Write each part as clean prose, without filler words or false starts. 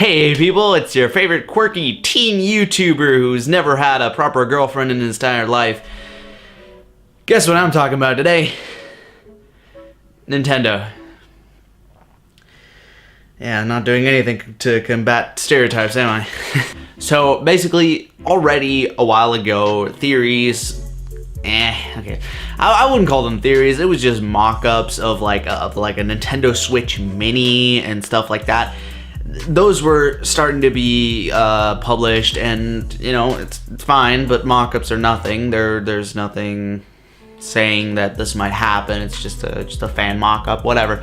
Hey people, it's your favorite quirky teen YouTuber who's never had a proper girlfriend in his entire life. Guess what I'm talking about today? Nintendo. Yeah, not doing anything to combat stereotypes, am I? So basically, already a while ago, theories, okay. I wouldn't call them theories, it was just mock-ups of like a Nintendo Switch Mini and stuff like that. Those were starting to be published, and you know, it's fine, but mock-ups are nothing. There's nothing saying that this might happen. It's just a fan mock-up, whatever.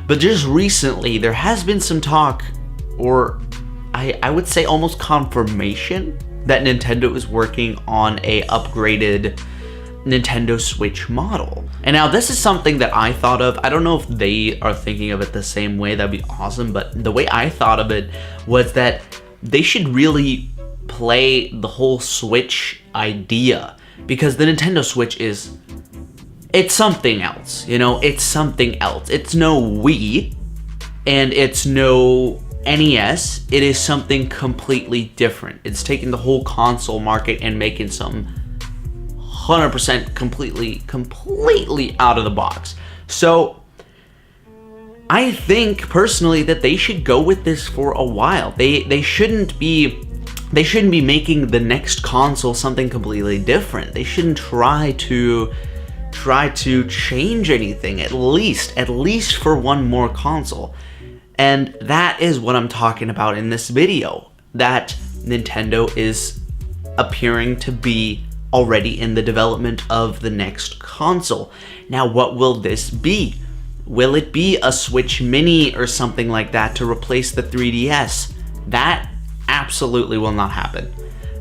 But just recently, there has been some talk, or I would say almost confirmation, that Nintendo is working on a upgraded Nintendo Switch model. And now this is something that I thought of. I don't know if they are thinking of it the same way. That'd be awesome. But the way I thought of it was that they should really play the whole Switch idea, because the Nintendo Switch it's something else, you know, it's something else. It's no Wii and it's no NES. It is something completely different. It's taking the whole console market and making some 100% completely out of the box. So I think personally that they should go with this for a while. They shouldn't be making the next console something completely different. They shouldn't try to change anything, at least for one more console. And that is what I'm talking about in this video, that Nintendo is appearing to be already in the development of the next console. Now, what will this be? Will it be a Switch Mini or something like that to replace the 3DS? That absolutely will not happen.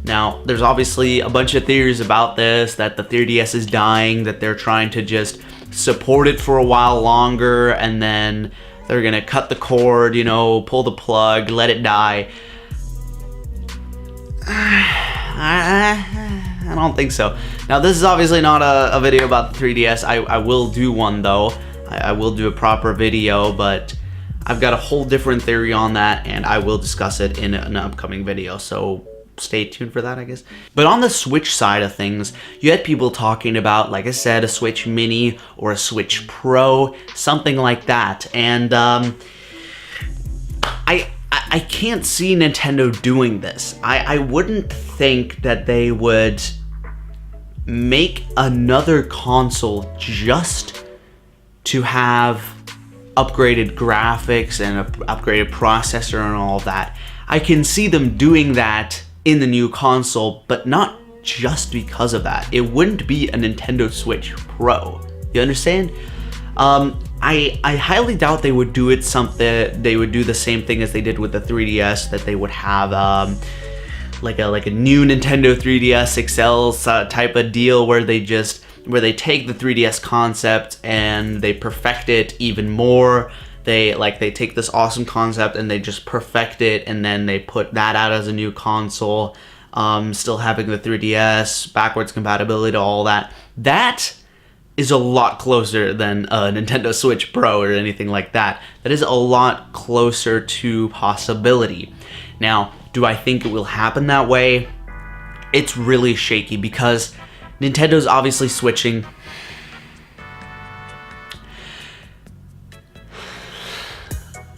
Now, there's obviously a bunch of theories about this, that the 3DS is dying, that they're trying to just support it for a while longer, and then they're gonna cut the cord, you know, pull the plug, let it die. I don't think so. Now, this is obviously not a video about the 3DS. I will do one though. I will do a proper video, but I've got a whole different theory on that, and I will discuss it in an upcoming video, so stay tuned for that, I guess. But on the Switch side of things, you had people talking about, like I said, a Switch Mini or a Switch Pro, something like that. And I can't see Nintendo doing this. I wouldn't think that they would make another console just to have upgraded graphics and an upgraded processor and all of that. I can see them doing that in the new console, but not just because of that. It wouldn't be a Nintendo Switch Pro. You understand? I highly doubt they would do they would do the same thing as they did with the 3DS, that they would have like a new Nintendo 3DS XL type of deal where they take the 3DS concept and they perfect it even more. They take this awesome concept and they just perfect it, and then they put that out as a new console, still having the 3DS, backwards compatibility, all that. That is a lot closer than a Nintendo Switch Pro or anything like that. That is a lot closer to possibility. Now, do I think it will happen that way? It's really shaky, because Nintendo's obviously switching.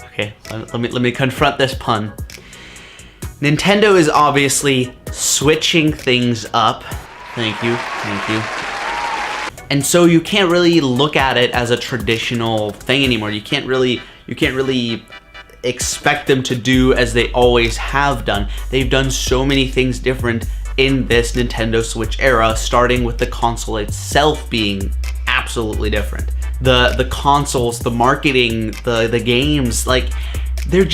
Okay, let me confront this pun. Nintendo is obviously switching things up. Thank you. And so you can't really look at it as a traditional thing anymore. You can't really expect them to do as they always have done. They've done so many things different in this Nintendo Switch era, starting with the console itself being absolutely different. The consoles, the marketing, the games, like they're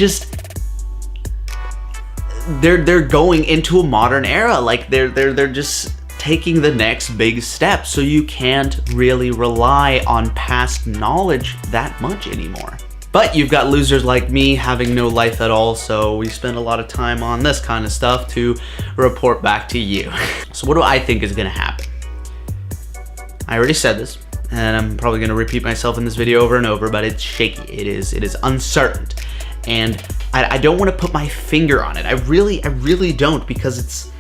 going into a modern era. Like they're just taking the next big step, so you can't really rely on past knowledge that much anymore. But you've got losers like me having no life at all, so we spend a lot of time on this kind of stuff to report back to you. So what do I think is gonna happen? I already said this, and I'm probably gonna repeat myself in this video over and over, but it's shaky. It is uncertain. And I don't want to put my finger on it. I really don't, because it's,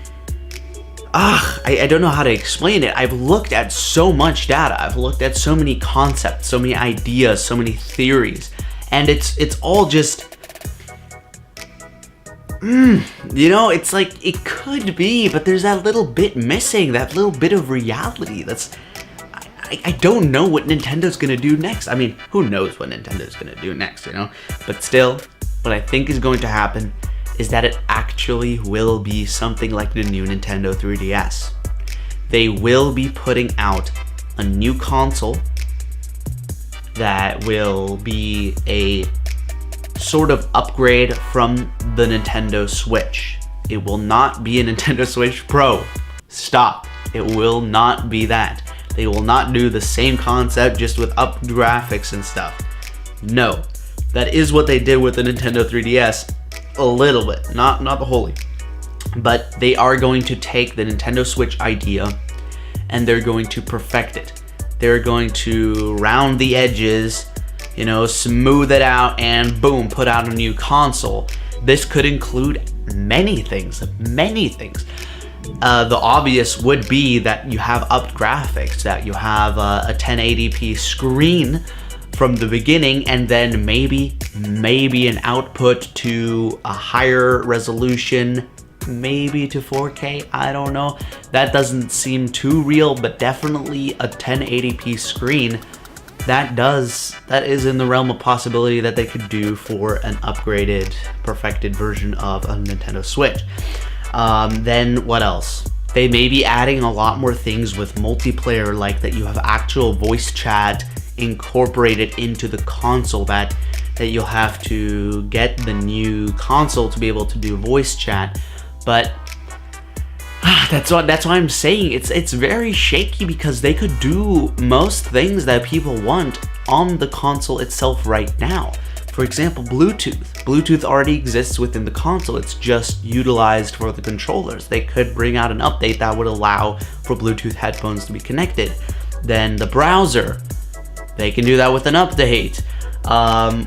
I don't know how to explain it. I've looked at so much data. I've looked at so many concepts, so many ideas, so many theories, and it's all just, you know, it's like it could be, but there's that little bit missing, that little bit of reality. I don't know what Nintendo's gonna do next. I mean, who knows what Nintendo's gonna do next, you know? But still, what I think is going to happen is that it actually will be something like the new Nintendo 3DS. They will be putting out a new console that will be a sort of upgrade from the Nintendo Switch. It will not be a Nintendo Switch Pro. Stop. It will not be that. They will not do the same concept just with up graphics and stuff. No. That is what they did with the Nintendo 3DS. A little bit, not the wholly. But they are going to take the Nintendo Switch idea and they're going to perfect it. They're going to round the edges, you know, smooth it out, and boom, put out a new console. This could include many things, many things. The obvious would be that you have upped graphics, that you have a 1080p screen from the beginning, and then maybe an output to a higher resolution, maybe to 4K, I don't know. That doesn't seem too real, but definitely a 1080p screen. That is in the realm of possibility that they could do for an upgraded, perfected version of a Nintendo Switch. Then what else? They may be adding a lot more things with multiplayer, like that you have actual voice chat incorporated into the console, that you'll have to get the new console to be able to do voice chat. But that's why I'm saying it's very shaky, because they could do most things that people want on the console itself right now. For example, Bluetooth. Bluetooth already exists within the console. It's just utilized for the controllers. They could bring out an update that would allow for Bluetooth headphones to be connected. Then the browser. They can do that with an update.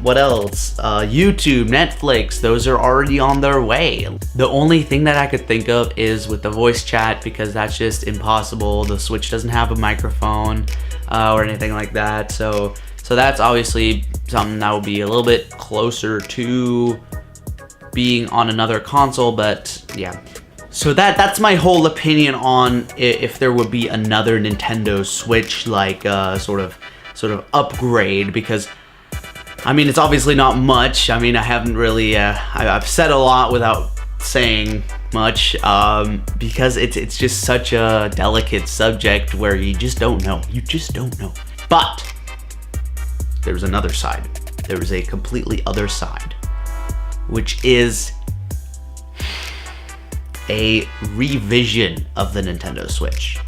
What else? YouTube, Netflix, those are already on their way. The only thing that I could think of is with the voice chat, because that's just impossible. The Switch doesn't have a microphone or anything like that. So that's obviously something that will be a little bit closer to being on another console, but yeah. So that's my whole opinion on if there would be another Nintendo Switch, like sort of upgrade, because I mean, it's obviously not much. I mean, I haven't really I've said a lot without saying much, because it's just such a delicate subject where you just don't know. But there's another side. There is a completely other side, which is a revision of the Nintendo Switch.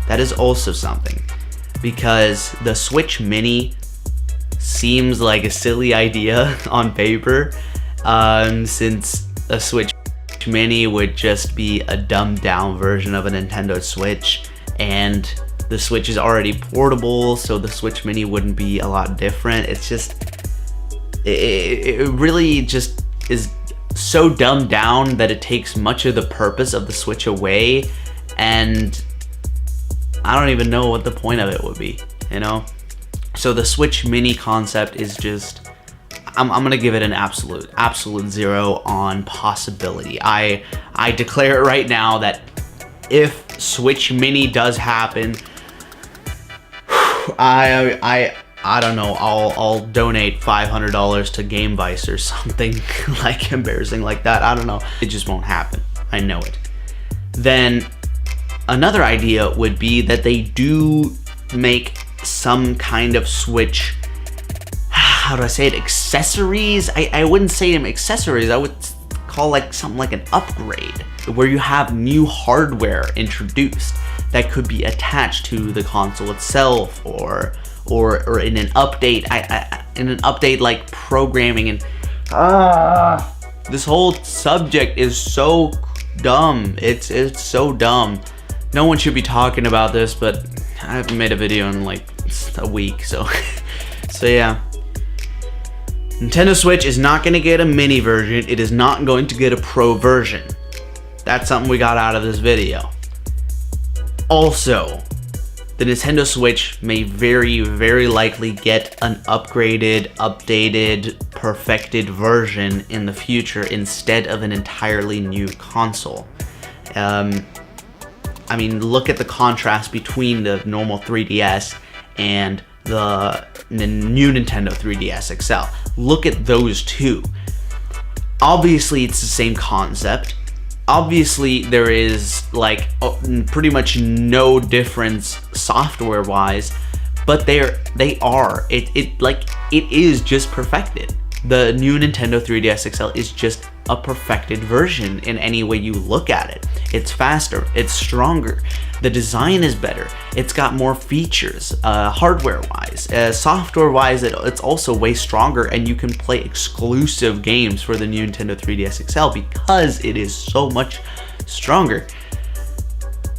That is also something, because the Switch Mini seems like a silly idea on paper, since a Switch Mini would just be a dumbed down version of a Nintendo Switch, and the Switch is already portable, so the Switch Mini wouldn't be a lot different. It's just, it really just is so dumbed down that it takes much of the purpose of the Switch away, and I don't even know what the point of it would be, you know? So the Switch Mini concept is just, I'm gonna give it an absolute 0 on possibility. I declare it right now that if Switch Mini does happen, I don't know, I'll donate $500 to Game Vice or something like embarrassing like that. I don't know. It just won't happen. I know it. Then another idea would be that they do make some kind of Switch, how do I say it, accessories? I wouldn't say them accessories. I would call like something like an upgrade, where you have new hardware introduced that could be attached to the console itself, or in an update, in an update like programming. And this whole subject is so dumb. It's so dumb. No one should be talking about this, but I haven't made a video in like a week, so so yeah. Nintendo Switch is not going to get a mini version. It is not going to get a pro version. That's something we got out of this video. Also, the Nintendo Switch may very, very likely get an upgraded, updated, perfected version in the future instead of an entirely new console. I mean, look at the contrast between the normal 3DS and the new Nintendo 3DS XL. Look at those two. Obviously, it's the same concept. Obviously, there is like pretty much no difference software-wise, but it is just perfected. The new Nintendo 3DS XL is just a perfected version in any way you look at it. It's faster, it's stronger, the design is better, it's got more features, hardware-wise, software-wise, it's also way stronger, and you can play exclusive games for the new Nintendo 3DS XL because it is so much stronger.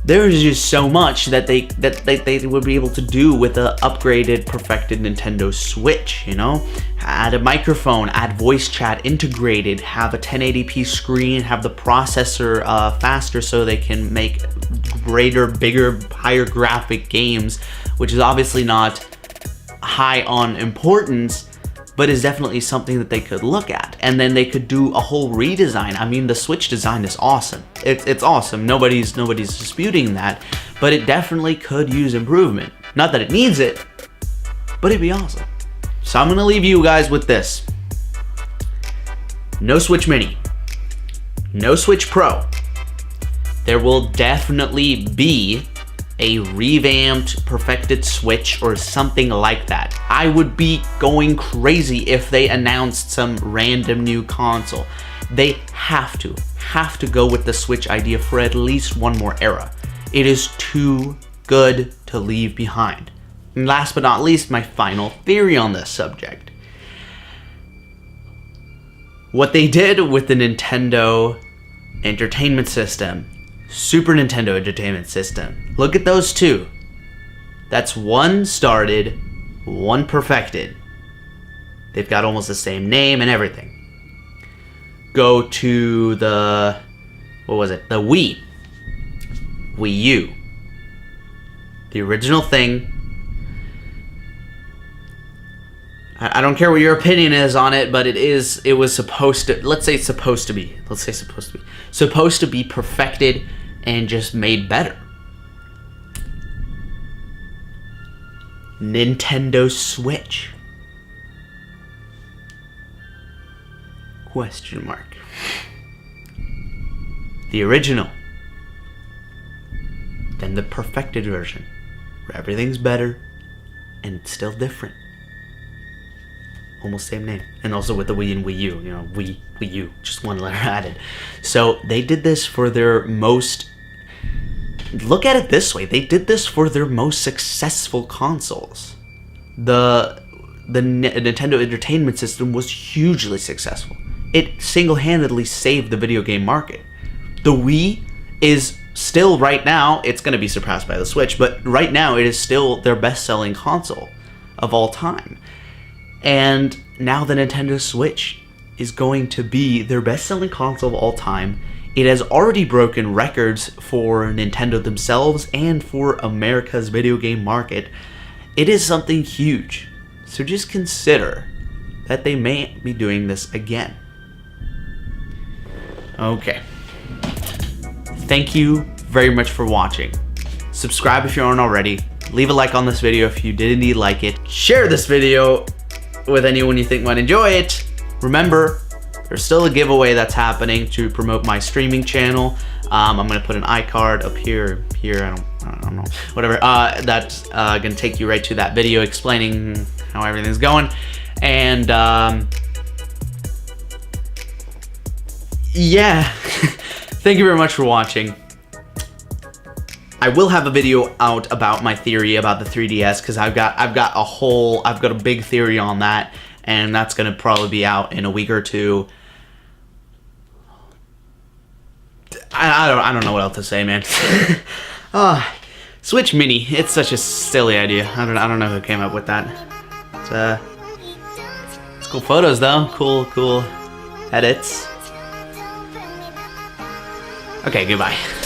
There's just so much that they would be able to do with an upgraded, perfected Nintendo Switch, you know? Add a microphone, add voice chat integrated, have a 1080p screen, have the processor faster so they can make greater, bigger, higher graphic games, which is obviously not high on importance, but is definitely something that they could look at. And then they could do a whole redesign. I mean, the Switch design is awesome. It's awesome. Nobody's disputing that, but it definitely could use improvement. Not that it needs it, but it'd be awesome. So I'm gonna leave you guys with this. No Switch Mini. No Switch Pro. There will definitely be a revamped, perfected Switch or something like that. I would be going crazy if they announced some random new console. They have to go with the Switch idea for at least one more era. It is too good to leave behind. And last but not least, my final theory on this subject. What they did with the Nintendo Entertainment System, Super Nintendo Entertainment System. Look at those two. That's one started, one perfected. They've got almost the same name and everything. Go to the, what was it? The Wii. Wii U. The original thing. I don't care what your opinion is on it, but it was supposed to, let's say supposed to be perfected and just made better. Nintendo Switch? Question mark. The original. Then the perfected version, where everything's better and it's still different. Almost same name. And also with the Wii and Wii U, you know, Wii U, just one letter added. So they did this for their most, look at it this way, they did this for their most successful consoles. The Nintendo Entertainment System was hugely successful. It single-handedly saved the video game market. The Wii is still, right now, it's going to be surpassed by the Switch, but right now it is still their best-selling console of all time. And now the Nintendo Switch is going to be their best-selling console of all time. It has already broken records for Nintendo themselves and for America's video game market. It is something huge. So just consider that they may be doing this again. Okay. Thank you very much for watching. Subscribe if you aren't already. Leave a like on this video if you did indeed like it. Share this video with anyone you think might enjoy it. Remember, there's still a giveaway that's happening to promote my streaming channel. I'm gonna put an iCard up here, I don't know, whatever. That's gonna take you right to that video explaining how everything's going. And yeah, thank you very much for watching. I will have a video out about my theory about the 3DS because I've got a big theory on that, and that's gonna probably be out in a week or two. I don't know what else to say, man. Switch Mini, it's such a silly idea. I don't know who came up with that. It's cool photos though. Cool edits. Okay, goodbye.